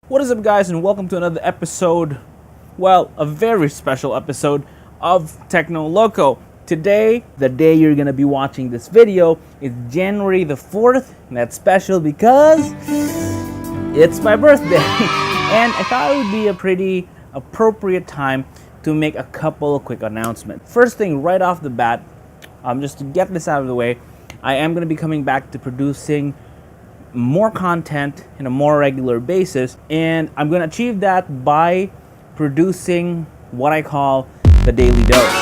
What is up, guys, and welcome to another episode, well, a very special episode of Techno Loco. Today, the day you're gonna be watching this video, is January the 4th, and that's special because it's my birthday. And I thought it would be a pretty appropriate time to make a couple of quick announcements. First thing, right off the bat, just to get this out of the way, I am gonna be coming back to producing more content in a more regular basis, and I'm going to achieve that by producing what I call the Daily Dose.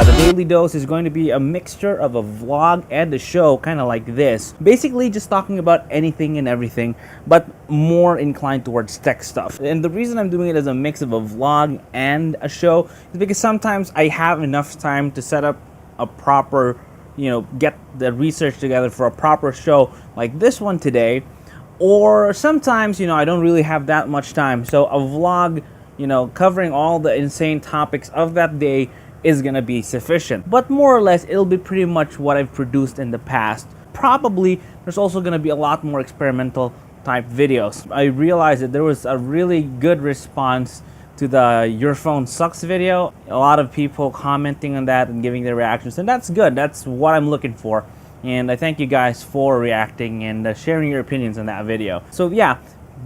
The Daily Dose is going to be a mixture of a vlog and a show, kind of like this. Basically just talking about anything and everything, but more inclined towards tech stuff. And the reason I'm doing it as a mix of a vlog and a show is because sometimes I have enough time to set up a proper, get the research together for a proper show like this one today. Or sometimes, I don't really have that much time. So a vlog, covering all the insane topics of that day is gonna be sufficient. But more or less, it'll be pretty much what I've produced in the past. Probably, there's also gonna be a lot more experimental type videos. I realized that there was a really good response to the Your Phone Sucks video. A lot of people commenting on that and giving their reactions, and that's good. That's what I'm looking for. And I thank you guys for reacting and sharing your opinions on that video. So yeah,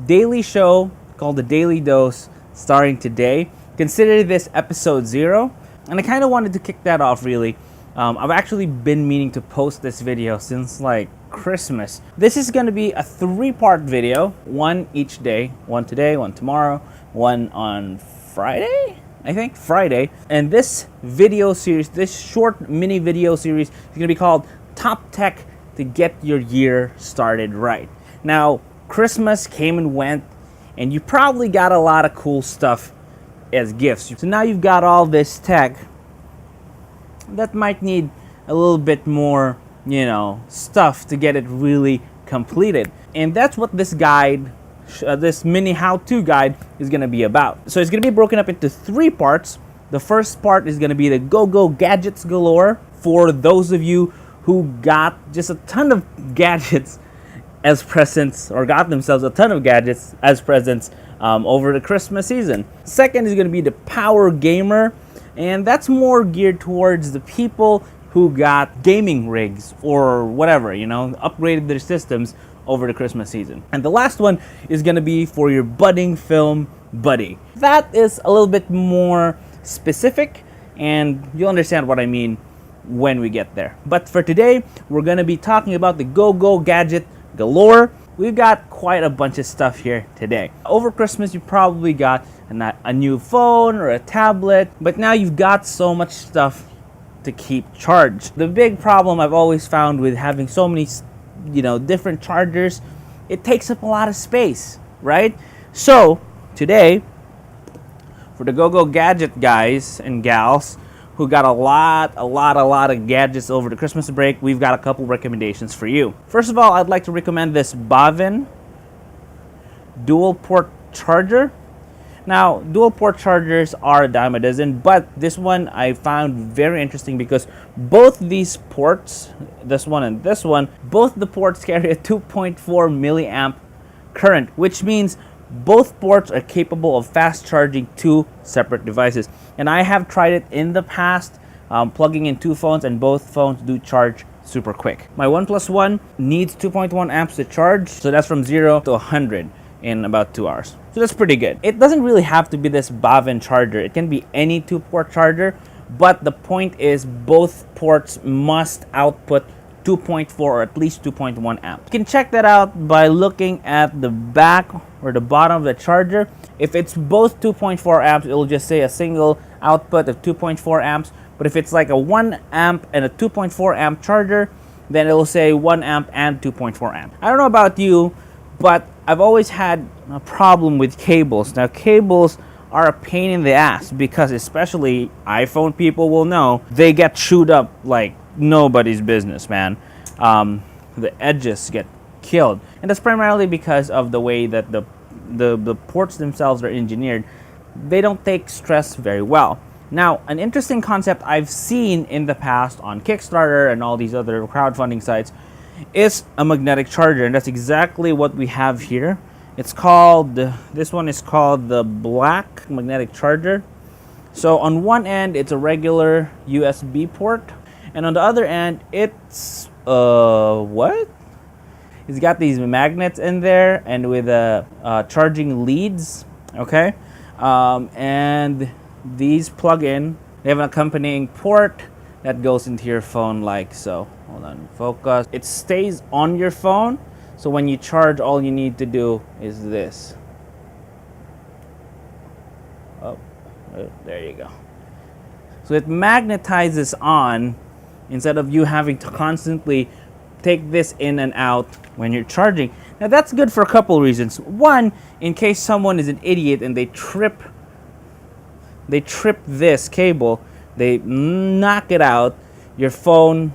daily show called the Daily Dose starting today. Consider this episode 0. And I kind of wanted to kick that off really. I've actually been meaning to post this video since like Christmas. This is going to be a 3-part video. One each day. One today, one tomorrow, one on Friday? I think Friday. And this video series, this short mini video series is going to be called Top Tech to Get Your Year Started Right. Now, Christmas came and went, and you probably got a lot of cool stuff as gifts. So now you've got all this tech that might need a little bit more, stuff to get it really completed. And that's what this guide, this mini how-to guide is going to be about. So it's going to be broken up into 3 parts. The first part is going to be the GoGo Gadgets galore for those of you who got just a ton of gadgets as presents, or got themselves a ton of gadgets as presents over the Christmas season. Second is going to be the Power Gamer, and that's more geared towards the people who got gaming rigs or whatever, upgraded their systems over the Christmas season. And the last one is going to be for your budding film buddy. That is a little bit more specific, and you'll understand what I mean when we get there. But for today, we're going to be talking about the GoGo Gadget galore. We've got quite a bunch of stuff here today. Over Christmas, you probably got a new phone or a tablet, but now you've got so much stuff to keep charged. The big problem I've always found with having so many, different chargers, it takes up a lot of space, right? So today, for the GoGo Gadget guys and gals who got a lot of gadgets over the Christmas break, we've got a couple recommendations for you. First of all, I'd like to recommend this Bavin dual port charger. Now, dual port chargers are a dime a dozen, but this one I found very interesting because both these ports, this one and this one, both the ports carry a 2.4 milliamp current, which means both ports are capable of fast charging 2 separate devices. And I have tried it in the past, plugging in 2 phones, and both phones do charge super quick. My OnePlus One needs 2.1 amps to charge, so that's from 0 to 100 in about 2 hours. So that's pretty good. It doesn't really have to be this Bavin charger. It can be any 2-port charger, but the point is both ports must output 2.4 or at least 2.1 amps. You can check that out by looking at the back or the bottom of the charger. If it's both 2.4 amps, it'll just say a single output of 2.4 amps. But if it's like a 1 amp and a 2.4 amp charger, then it'll say 1 amp and 2.4 amp. I don't know about you, but I've always had a problem with cables. Now, cables are a pain in the ass because, especially iPhone people will know, they get chewed up like nobody's business, man. The edges get killed, and that's primarily because of the way that the ports themselves are engineered. They don't take stress very well. Now, an interesting concept I've seen in the past on Kickstarter and all these other crowdfunding sites is a magnetic charger, and that's exactly what we have here. It's called, this one is called the black magnetic charger. So on one end, it's a regular USB port, and on the other end, it's what? It's got these magnets in there, and with charging leads. Okay, and these plug in. They have an accompanying port that goes into your phone, like so. Hold on, focus. It stays on your phone, so when you charge, all you need to do is this. Oh, there you go. So it magnetizes on instead of you having to constantly take this in and out when you're charging. Now that's good for a couple reasons. One, in case someone is an idiot and they trip this cable, they knock it out, your phone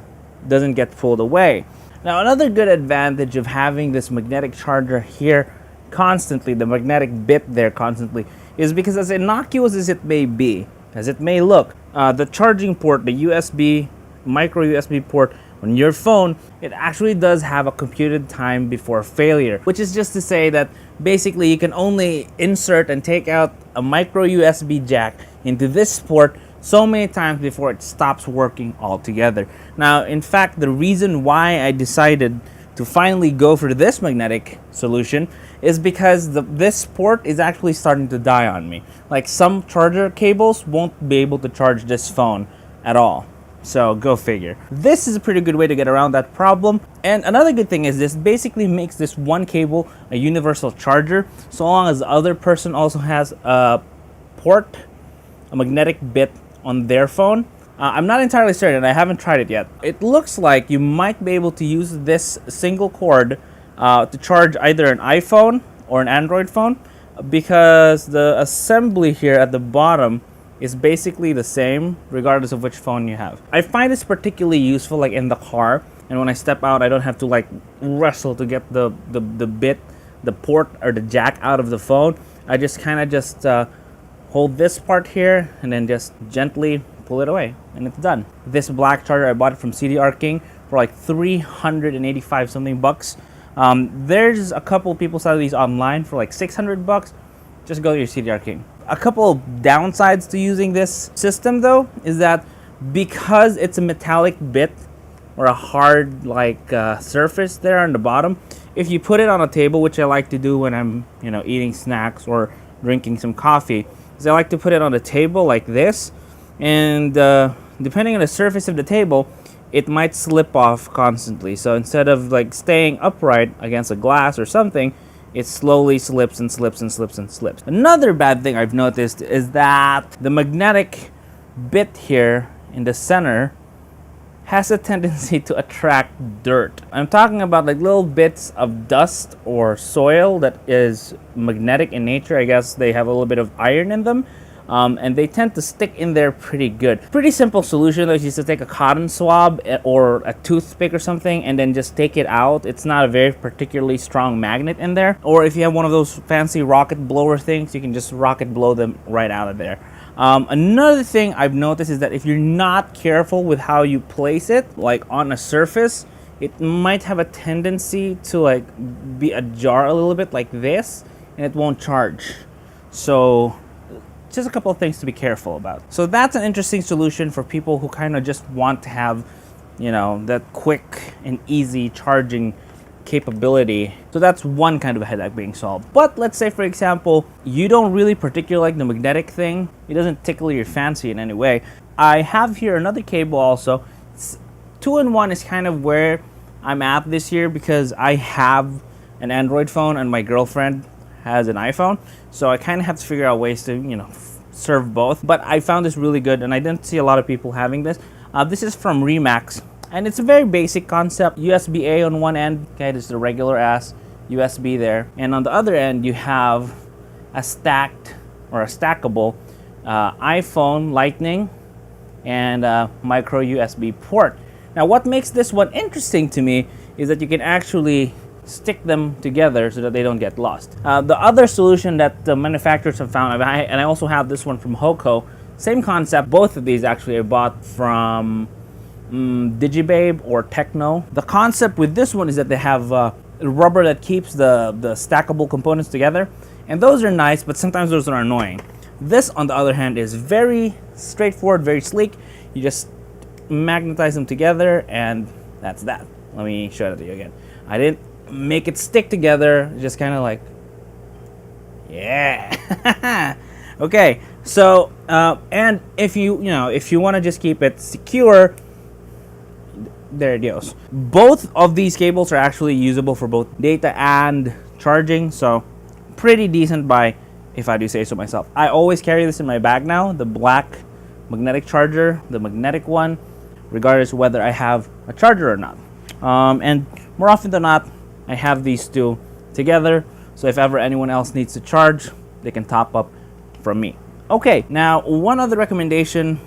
doesn't get pulled away. Now another good advantage of having this magnetic charger here constantly, the magnetic bit there constantly, is because as innocuous as it may be, as it may look, the charging port, the USB, micro USB port on your phone, it actually does have a computed time before failure, which is just to say that basically you can only insert and take out a micro USB jack into this port so many times before it stops working altogether. Now, in fact, the reason why I decided to finally go for this magnetic solution is because this port is actually starting to die on me. Like, some charger cables won't be able to charge this phone at all. So go figure. This is a pretty good way to get around that problem. And another good thing is this basically makes this one cable a universal charger, so long as the other person also has a port, a magnetic bit on their phone. I'm not entirely certain, I haven't tried it yet. It looks like you might be able to use this single cord to charge either an iPhone or an Android phone, because the assembly here at the bottom is basically the same regardless of which phone you have. I find this particularly useful like in the car, and when I step out I don't have to like wrestle to get the bit, the port or the jack out of the phone. I just kind of hold this part here and then just gently pull it away and it's done. This black charger, I bought it from CDR King for like 385 something bucks. There's a couple people selling these online for like 600 bucks. Just go to your CDR King. A couple of downsides to using this system though is that because it's a metallic bit or a hard like surface there on the bottom, if you put it on a table, which I like to do when I'm eating snacks or drinking some coffee, is I like to put it on a table like this, and depending on the surface of the table, it might slip off constantly. So instead of like staying upright against a glass or something, it slowly slips and slips and slips and slips. Another bad thing I've noticed is that the magnetic bit here in the center has a tendency to attract dirt. I'm talking about like little bits of dust or soil that is magnetic in nature. I guess they have a little bit of iron in them. And they tend to stick in there pretty good. Pretty simple solution though is just to take a cotton swab or a toothpick or something and then just take it out. It's not a very particularly strong magnet in there. Or if you have one of those fancy rocket blower things, you can just rocket blow them right out of there. Another thing I've noticed is that if you're not careful with how you place it, like on a surface, it might have a tendency to like be ajar a little bit like this, and it won't charge. So just a couple of things to be careful about. So that's an interesting solution for people who kind of just want to have, that quick and easy charging capability. So that's one kind of a headache being solved. But let's say, for example, you don't really particularly like the magnetic thing. It doesn't tickle your fancy in any way. I have here another cable also. 2-in-1 is kind of where I'm at this year because I have an Android phone and my girlfriend has an iPhone. So I kind of have to figure out ways to, serve both. But I found this really good and I didn't see a lot of people having this. This is from Remax. And it's a very basic concept. USB-A on one end, okay, this is the regular ass USB there. And on the other end, you have a stacked or a stackable iPhone Lightning and a micro USB port. Now, what makes this one interesting to me is that you can actually stick them together so that they don't get lost. The other solution that the manufacturers have found, and I also have this one from Hoco, same concept. Both of these actually I bought from Digibabe or Techno. The concept with this one is that they have rubber that keeps the stackable components together, and those are nice, but sometimes those are annoying. This, on the other hand, is very straightforward, very sleek. You just magnetize them together, and that's that. Let me show it to you again. I didn't make it stick together, just kind of like, yeah. Okay, so and if you want to just keep it secure, there it goes. Both of these cables are actually usable for both data and charging, so pretty decent buy, if I do say so myself. I always carry this in my bag now, the black magnetic charger, the magnetic one, regardless of whether I have a charger or not. And more often than not, I have these two together, so if ever anyone else needs to charge, they can top up from me. Okay, now one other recommendation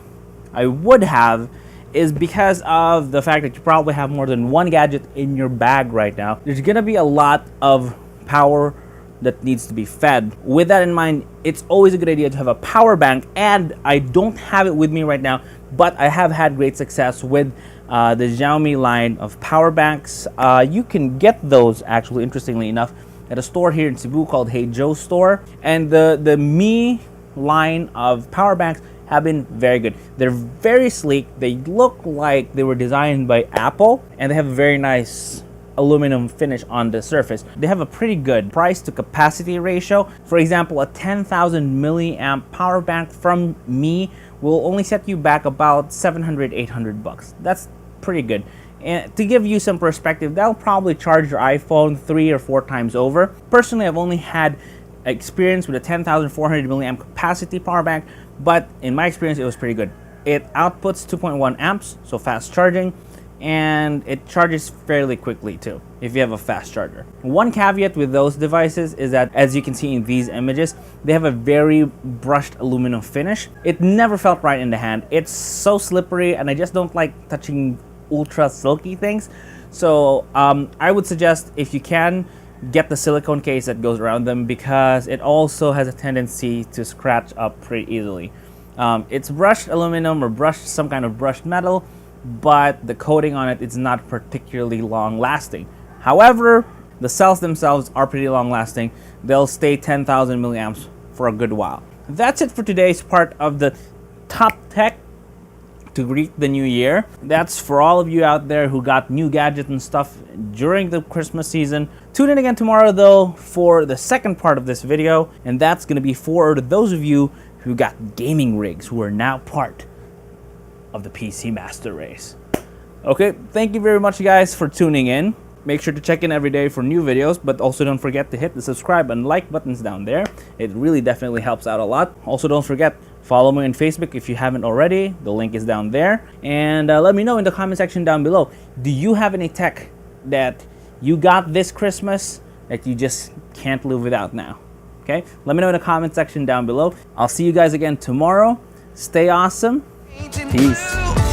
I would have is because of the fact that you probably have more than one gadget in your bag right now, there's gonna be a lot of power that needs to be fed. With that in mind, it's always a good idea to have a power bank, and I don't have it with me right now, but I have had great success with the Xiaomi line of power banks. You can get those, actually, interestingly enough, at a store here in Cebu called Hey Joe Store, and the Mi line of power banks have been very good. They're very sleek. They look like they were designed by Apple, and they have a very nice aluminum finish on the surface. They have a pretty good price to capacity ratio. For example, a 10,000 milliamp power bank from Mi will only set you back about 700, 800 bucks. That's pretty good. And to give you some perspective, that'll probably charge your iPhone 3 or 4 times over. Personally, I've only had experience with a 10,400 milliamp capacity power bank, but in my experience, it was pretty good. It outputs 2.1 amps, so fast charging, and it charges fairly quickly too, if you have a fast charger. One caveat with those devices is that, as you can see in these images, they have a very brushed aluminum finish. It never felt right in the hand. It's so slippery, and I just don't like touching ultra silky things. So I would suggest, if you can, get the silicone case that goes around them, because it also has a tendency to scratch up pretty easily. It's brushed aluminum or brushed some kind of brushed metal, but the coating on it is not particularly long lasting. However, the cells themselves are pretty long lasting. They'll stay 10,000 milliamps for a good while. That's it for today's part of the top tech to greet the new year. That's for all of you out there who got new gadgets and stuff during the Christmas season. Tune in again tomorrow though for the second part of this video, and that's going to be for those of you who got gaming rigs, who are now part of the PC Master Race. Okay, thank you very much guys for tuning in. Make sure to check in every day for new videos, but also don't forget to hit the subscribe and like buttons down there. It really definitely helps out a lot. Also, don't forget, follow me on Facebook if you haven't already. The link is down there. And let me know in the comment section down below, do you have any tech that you got this Christmas that you just can't live without now? Okay, let me know in the comment section down below. I'll see you guys again tomorrow. Stay awesome. Peace.